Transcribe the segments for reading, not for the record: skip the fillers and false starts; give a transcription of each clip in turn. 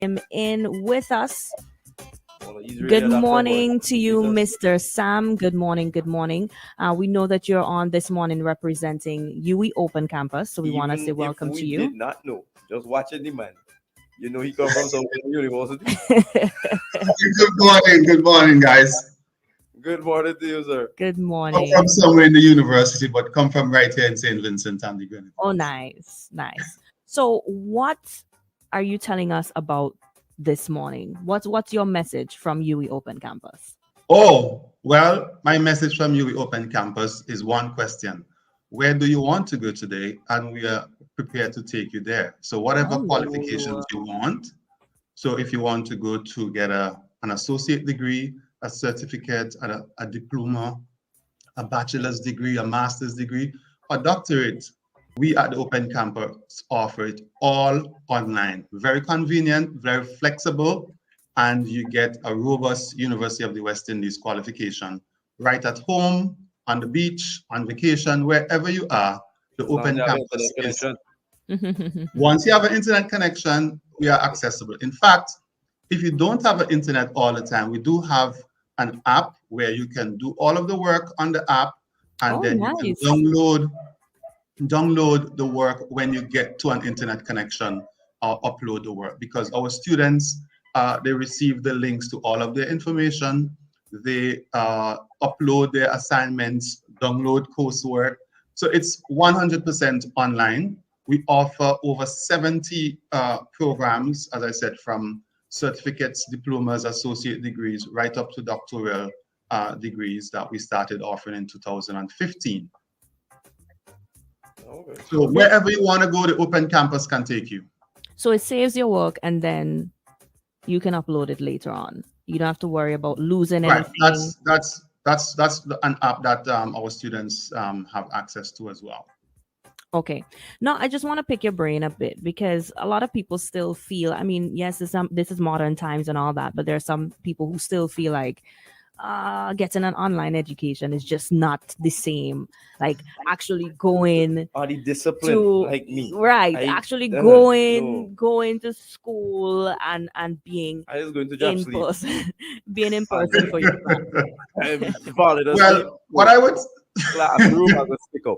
him in with us. He's really Good a doctor, boy. morning to you, Jesus. Mr. Sam. Good morning. Good morning. We know that you're on this morning representing UWI Open Campus, so we want to say Even if welcome to we you. did not know, just watching the man, you know he come from some university. Good morning, guys. Good morning to you, sir. Good Come morning. from somewhere in the university, but come from right here in St. Vincent and the Grenadines. Oh, nice, nice. So, what are you telling us about this morning? What's your message from UWI Open Campus? Oh, well, my message from UWI Open Campus is one question. Where do you want to go today? And we are prepared to take you there. So whatever qualifications you want. So if you want to go to get an associate degree, a certificate, a diploma, a bachelor's degree, a master's degree, or doctorate, we at the Open Campus offer it all online. Very convenient, very flexible, and you get a robust University of the West Indies qualification right at home, on the beach, on vacation, wherever you are. The Open Campus is. Once you have an internet connection, we are accessible. In fact, if you don't have an internet all the time, we do have an app where you can do all of the work on the app, and then you can download the work when you get to an internet connection or upload the work, because our students, they receive the links to all of their information. They upload their assignments, download coursework. So it's 100% online. We offer over 70 programs, as I said, from certificates, diplomas, associate degrees, right up to doctoral degrees that we started offering in 2015. Okay. So wherever you want to go, the Open Campus can take you. So it saves your work, and then you can upload it later on. You don't have to worry about losing anything. That's an app that our students have access to as well. Okay. Now, I just want to pick your brain a bit, because a lot of people still feel, I mean, yes, this is modern times and all that, but there are some people who still feel like getting an online education is just not the same. Like actually going Are the discipline to like me? right, actually going to school and being I was going to job in sleep. person, being in person for your class. I'm falling asleep. Well, what I would classroom I could stick up.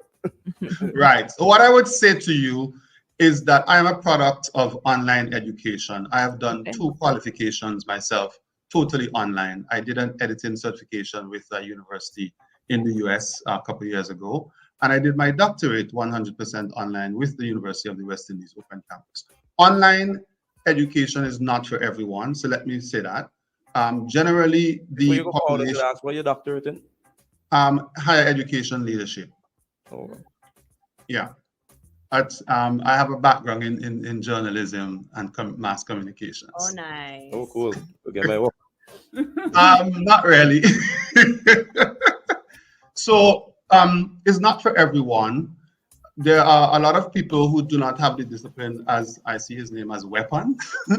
right. So what I would say to you is that I am a product of online education. I have done 2 qualifications myself, totally online. I did an editing certification with a university in the US a couple of years ago, and I did my doctorate 100% online with the University of the West Indies Open Campus. Online education is not for everyone, so let me say that. Generally, the population. Ask what your doctorate in? Higher education leadership. Oh. Yeah. I have a background in journalism and mass communications. Oh, nice. Oh, cool. Okay, my work. Not really. So it's not for everyone. There are a lot of people who do not have the discipline, as I see his name as Weapon,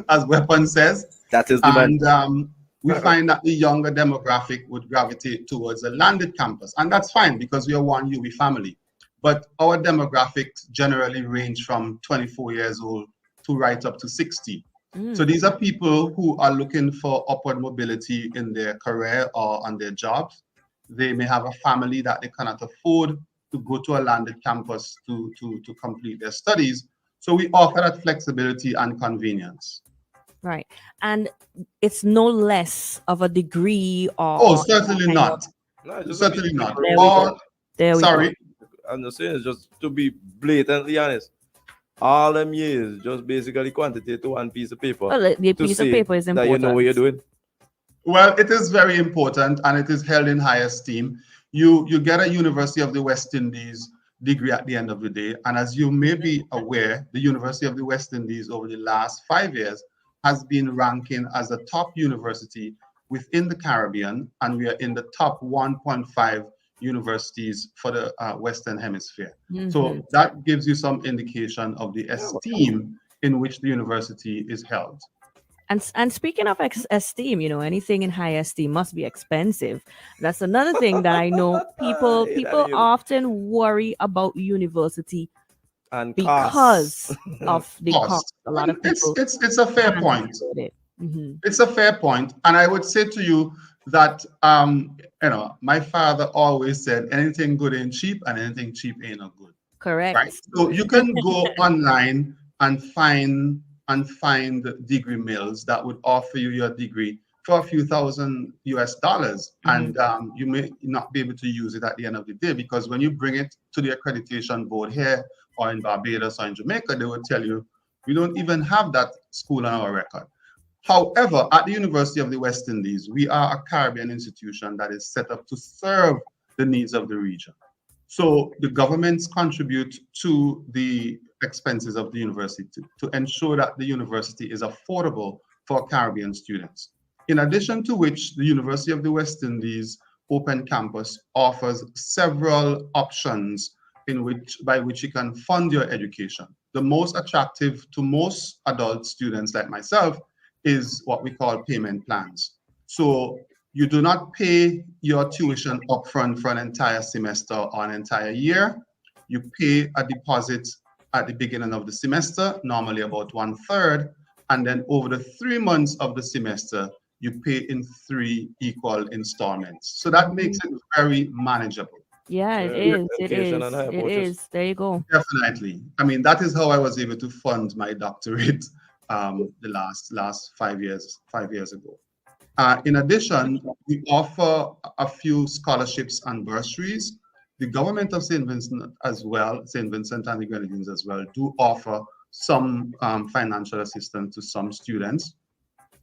as Weapon says. That is the man. And we find that the younger demographic would gravitate towards a landed campus. And that's fine, because we are one UWI family. But our demographics generally range from 24 years old to right up to 60. So these are people who are looking for upward mobility in their career or on their jobs. They may have a family that they cannot afford to go to a landed campus to complete their studies. So we offer that flexibility and convenience. Right. And it's no less of a degree or... Oh, certainly not. No, certainly not. There we sorry. go. I'm just saying, just to be blatantly honest, all them years just basically quantity to one piece of paper. Well, the piece of paper is important. That you know what you're doing. Well, it is very important, and it is held in high esteem. You get a University of the West Indies degree at the end of the day, and as you may be aware, the University of the West Indies over the last 5 years has been ranking as a top university within the Caribbean, and we are in the top 1.5 universities for the Western Hemisphere. So that gives you some indication of the esteem in which the university is held. And speaking of esteem, you know, anything in high esteem must be expensive. That's another thing that I know people often worry about university and because costs. of the cost. Cost. A lot of people It's a fair can't point. afford it. Mhm. It's a fair point, and I would say to you that my father always said anything good ain't cheap, and anything cheap ain't no good. Right. Correct. So you can go online and find degree mills that would offer you your degree for a few thousand US dollars, and you may not be able to use it at the end of the day, because when you bring it to the accreditation board here or in Barbados or in Jamaica, they will tell you we don't even have that school on our record. However, at the University of the West Indies, we are a Caribbean institution that is set up to serve the needs of the region. So the governments contribute to the expenses of the university to ensure that the university is affordable for Caribbean students. In addition to which, the University of the West Indies Open Campus offers several options by which you can fund your education. The most attractive to most adult students like myself is what we call payment plans. So you do not pay your tuition upfront for an entire semester or an entire year. You pay a deposit at the beginning of the semester, normally about 1/3, and then over the 3 months of the semester, you pay in 3 equal installments. So that makes it very manageable. Yeah, it is. It is. It is. There you go. Definitely. I mean, that is how I was able to fund my doctorate the last 5 years ago. In addition, we offer a few scholarships and bursaries. The government of St. Vincent as well, St. Vincent and the Grenadines as well, do offer some financial assistance to some students.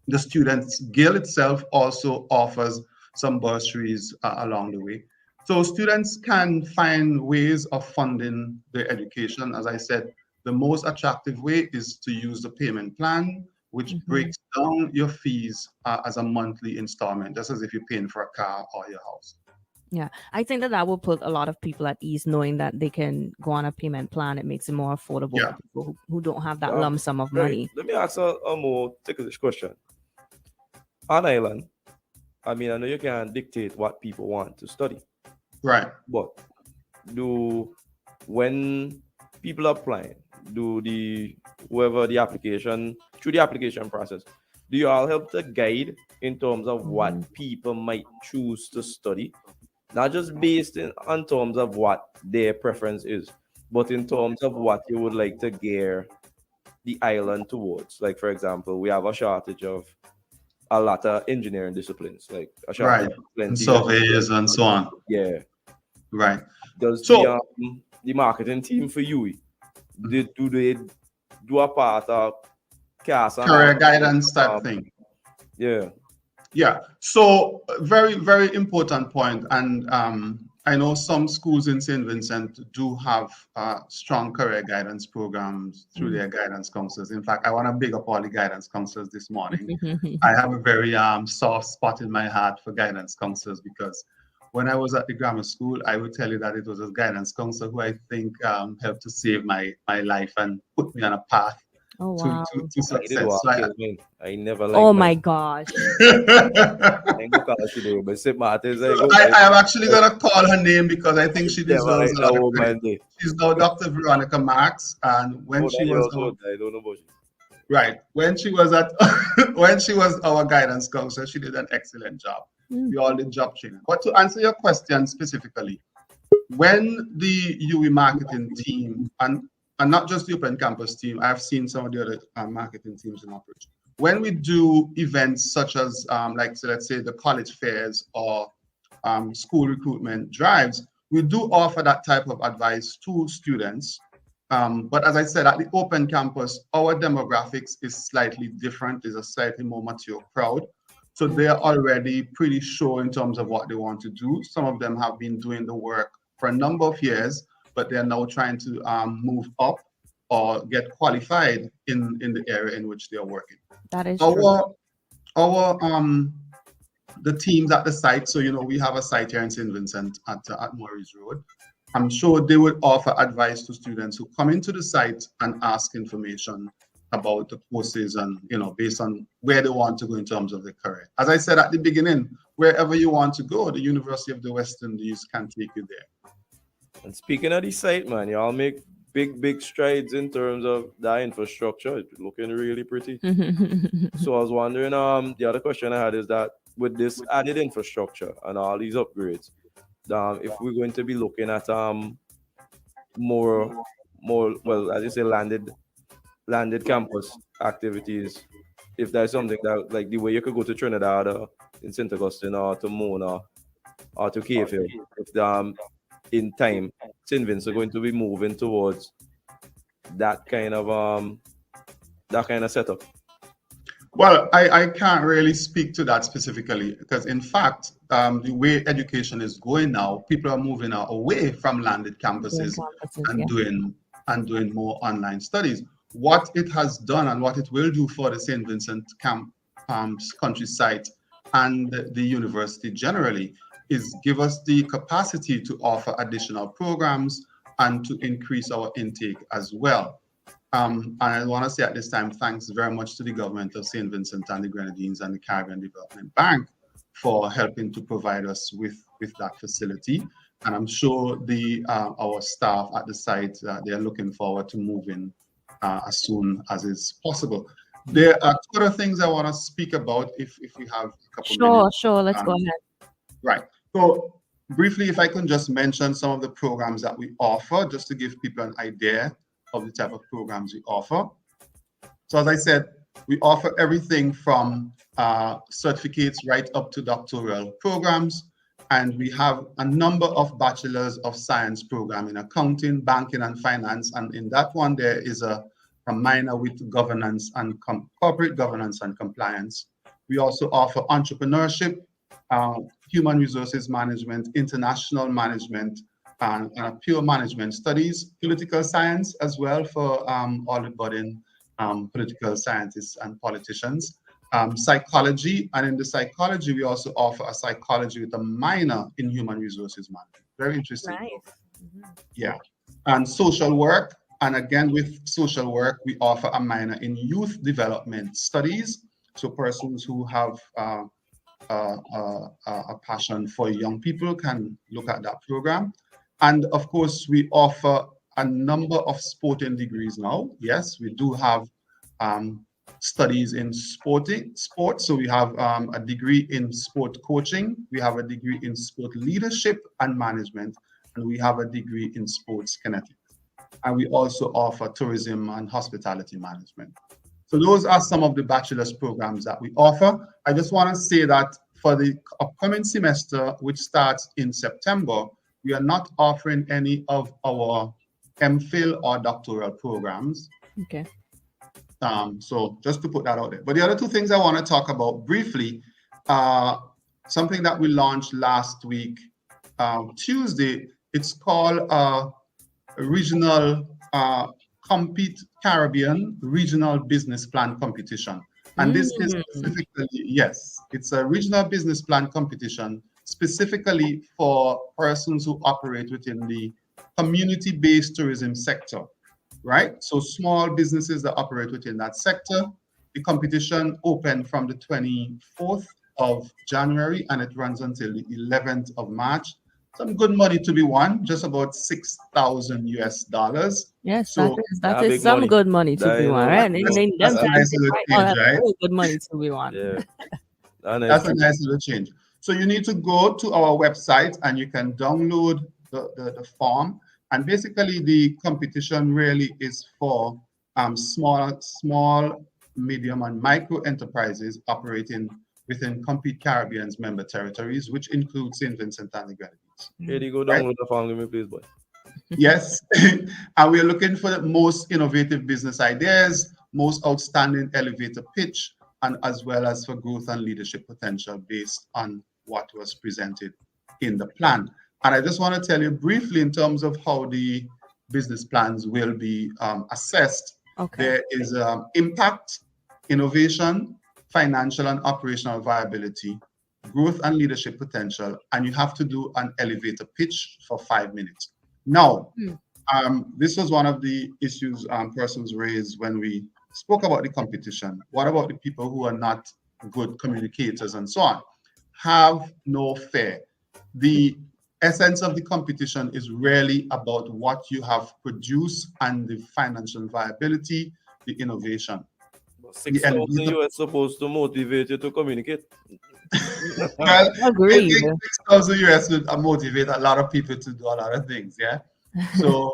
The Students Guild itself also offers some bursaries along the way. So students can find ways of funding their education. As I said, the most attractive way is to use the payment plan, which breaks down your fees as a monthly installment, just as if you're paying for a car or your house. Yeah, I think that will put a lot of people at ease, knowing that they can go on a payment plan. It makes it more affordable for people who don't have that lump sum of money. Let me ask a more ticklish question. On island, I mean, I know you can't dictate what people want to study. Right. But when people are applying, through the application process, do you all help to guide in terms of what people might choose to study? Not just based on terms of what their preference is, but in terms of what you would like to gear the island towards. Like, for example, we have a shortage of a lot of engineering disciplines, like a shortage of and surveys and so on. Yeah. Right. Does the marketing team for UWI, do they do a part of career guidance type thing? Yeah. Yeah. So very, very important point. And I know some schools in St. Vincent do have strong career guidance programs through their guidance counselors. In fact, I want to big up all the guidance counselors this morning. I have a very soft spot in my heart for guidance counselors, because when I was at the grammar school, I would tell you that it was a guidance counselor who I think helped to save my life and put me on a path to success. I never liked Oh my gosh. I am actually going to call her name because I think she deserves a lot of credit. She's now Dr. Veronica Marks, and when she was when she was our guidance counselor, she did an excellent job. We all did job training. But to answer your question specifically, when the UWI marketing team and not just the Open Campus team, I've seen some of the other marketing teams in operation. When we do events such as, let's say the college fairs or school recruitment drives, we do offer that type of advice to students. But as I said, at the Open Campus, our demographics is slightly different, is a slightly more mature crowd. So they're already pretty sure in terms of what they want to do. Some of them have been doing the work for a number of years, but they're now trying to move up or get qualified in the area in which they are working. That is true. The teams at the site, so we have a site here in St. Vincent at Maurice Road. I'm sure they would offer advice to students who come into the site and ask information about the courses and based on where they want to go in terms of their career. As I said at the beginning, wherever you want to go, the University of the West Indies can take you there. And speaking of the site, man, y'all make big strides in terms of that infrastructure. It's looking really pretty. So I was wondering, the other question I had is that with this added infrastructure and all these upgrades, if we're going to be looking at more well, as you say, landed campus activities, if there's something that like the way you could go to Trinidad or in St. Augustine or to Mona or to Cayfield, if in time St. Vincent are going to be moving towards that kind of setup. Well, I can't really speak to that specifically because, in fact, the way education is going now, people are moving away from landed campuses and doing more online studies. What it has done and what it will do for the St. Vincent countryside and the university generally is give us the capacity to offer additional programs and to increase our intake as well. And I want to say at this time, thanks very much to the government of St. Vincent and the Grenadines and the Caribbean Development Bank for helping to provide us with that facility. And I'm sure our staff at the site, they are looking forward to moving as soon as is possible. There are two other things I want to speak about if we have a couple minutes. Sure. Let's go ahead. Right. So briefly, if I can just mention some of the programs that we offer, just to give people an idea of the type of programs we offer. So as I said, we offer everything from certificates right up to doctoral programs. And we have a number of bachelors of science program in accounting, banking, and finance. And in that one, there is a minor with governance and corporate governance and compliance. We also offer entrepreneurship, human resources management, international management, and pure management studies, political science as well for all the budding political scientists and politicians, psychology, and in the psychology, we also offer a psychology with a minor in human resources management. Very interesting. Nice. Yeah. And social work, and again, with social work, we offer a minor in youth development studies. So persons who have a passion for young people can look at that program. And of course, we offer a number of sporting degrees now. Yes, we do have studies in sports. So we have a degree in sport coaching. We have a degree in sport leadership and management. And we have a degree in sports kinetics. And we also offer tourism and hospitality management. So those are some of the bachelor's programs that we offer. I just want to say that for the upcoming semester, which starts in September, we are not offering any of our MPhil or doctoral programs. Okay. So just to put that out there. But the other two things I want to talk about briefly, something that we launched last week, Tuesday, it's called Regional Compete Caribbean Regional Business Plan Competition. And this is specifically, yes, it's a regional business plan competition specifically for persons who operate within the community-based tourism sector, right? So small businesses that operate within that sector. The competition opened from the 24th of January and it runs until the 11th of March. Some good money to be won, just about $6,000 US. Yes, so that is some good money to be won, right? That's a nice little change, right? Good money to be won. Yeah, that's a nice little change. So you need to go to our website and you can download the form. And basically, the competition really is for small, medium, and micro enterprises operating within Compete Caribbean's member territories, which includes St. Vincent and the Grenadines. Here you go, download the form, give me please, boy. Yes, and we're looking for the most innovative business ideas, most outstanding elevator pitch, and as well as for growth and leadership potential based on what was presented in the plan. And I just want to tell you briefly in terms of how the business plans will be assessed. Okay. There is impact, innovation, financial and operational viability, growth and leadership potential, and you have to do an elevator pitch for 5 minutes. Now, this was one of the issues persons raised when we spoke about the competition. What about the people who are not good communicators and so on? Have no fear. The essence of the competition is really about what you have produced and the financial viability, the innovation. But The end 6,000 user. US supposed to motivate you to communicate. Well, I Agreed. think 6,000 US would motivate a lot of people to do a lot of things. Yeah. So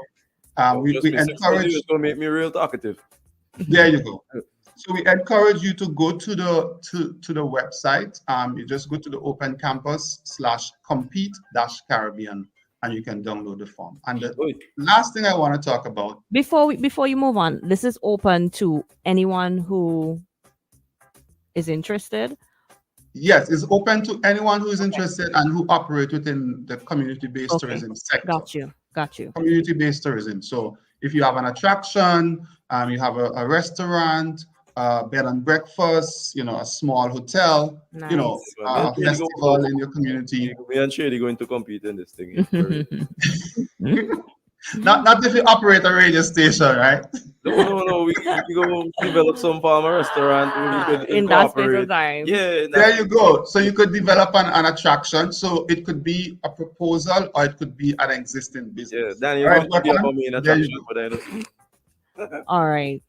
Just we me, 6,000 encourage. US will make me real talkative. There you go. So we encourage you to go to the website. You just go to the Open Campus /compete-Caribbean, and you can download the form. And the Wait, last thing I want to talk about. Before you move on, this is open to anyone who is interested. Yes, it's open to anyone who is interested and who operate within the community-based Okay, tourism sector. got you. Community-based tourism. So if you have an attraction, you have a restaurant, bed and breakfast, a small hotel, Nice. a festival in your community. Me and Shady going to compete in this thing. Not if you operate a radio station, right? No. We go develop some farm or restaurant where we could In that space of incorporate. time. Yeah, There you go. So you could develop an attraction. So it could be a proposal or it could be an existing yeah. business. Danny, All right, you be our main there you attraction go. for that. All right.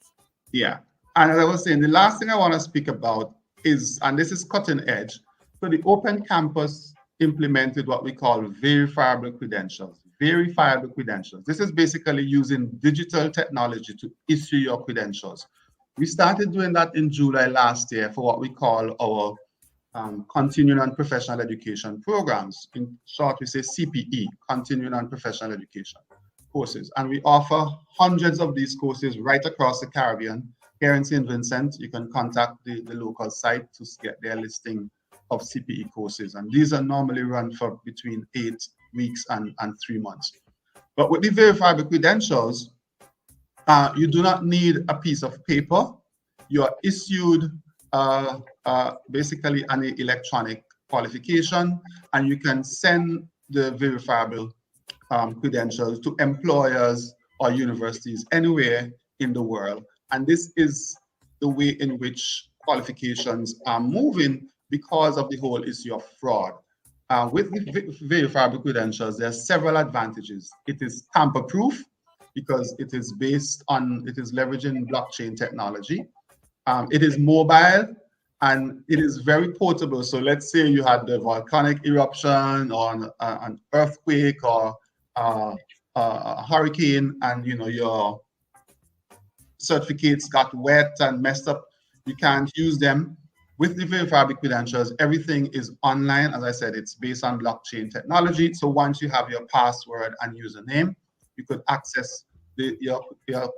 Yeah. And as I was saying, the last thing I want to speak about is, and this is cutting edge, so the Open Campus implemented what we call verifiable credentials. Verifiable credentials. This is basically using digital technology to issue your credentials. We started doing that in July last year for what we call our continuing and professional education programs. In short, we say CPE, continuing and professional education courses. And we offer hundreds of these courses right across the Caribbean. Here in St. Vincent, you can contact the local site to get their listing of CPE courses. And these are normally run for between 8 weeks and 3 months. But with the verifiable credentials, you do not need a piece of paper. You are issued basically an electronic qualification, and you can send the verifiable credentials to employers or universities anywhere in the world. And this is the way in which qualifications are moving because of the whole issue of fraud. With the verifiable credentials, there are several advantages. It is tamper-proof because it is leveraging blockchain technology. It is mobile and it is very portable. So let's say you had the volcanic eruption or an earthquake or a hurricane, and your certificates got wet and messed up. You can't use them. With the verifiable credentials, everything is online. As I said, it's based on blockchain technology. So once you have your password and username, you could access your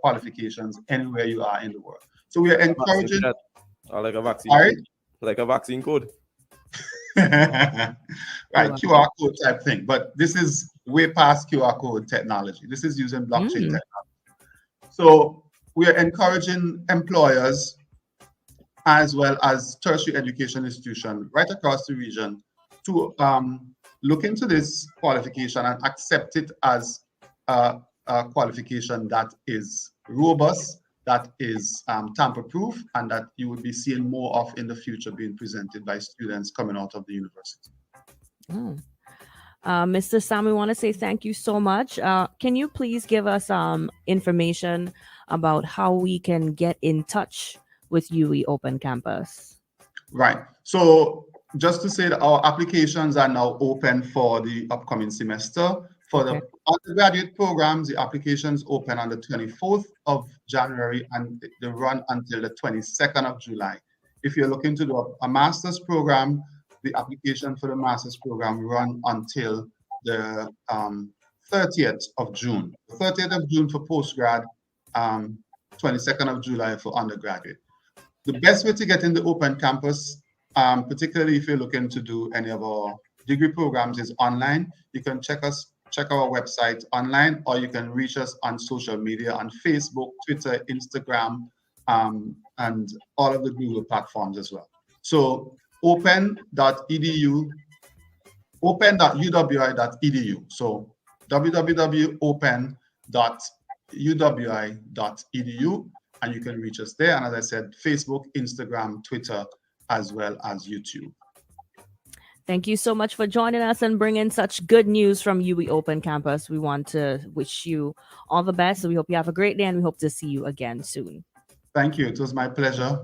qualifications anywhere you are in the world. So we are encouraging. Like a vaccine. Right? Like a vaccine code. Right, QR code type thing. But this is way past QR code technology. This is using blockchain technology. So we are encouraging employers as well as tertiary education institutions right across the region to look into this qualification and accept it as a qualification that is robust, that is tamper-proof, and that you would be seeing more of in the future being presented by students coming out of the university. Mr. Sam, we want to say thank you so much. Can you please give us information about how we can get in touch with UWI Open Campus? Right. So just to say that our applications are now open for the upcoming semester. For the undergraduate programs, the applications open on the 24th of January and they run until the 22nd of July. If you're looking to do a master's program, the application for the master's program run until the 30th of June. The 30th of June for postgrad, 22nd of July for undergraduate. The best way to get in the Open Campus, particularly if you're looking to do any of our degree programs, is online. You can check our website online, or you can reach us on social media on Facebook, Twitter, Instagram, and all of the Google platforms as well. So open.uwi.edu. So www.open.uwi.edu, and you can reach us there. And as I said, Facebook, Instagram, Twitter, as well as YouTube. Thank you so much for joining us and bringing such good news from UWI Open Campus. We want to wish you all the best. We hope you have a great day and we hope to see you again soon. Thank you. It was my pleasure.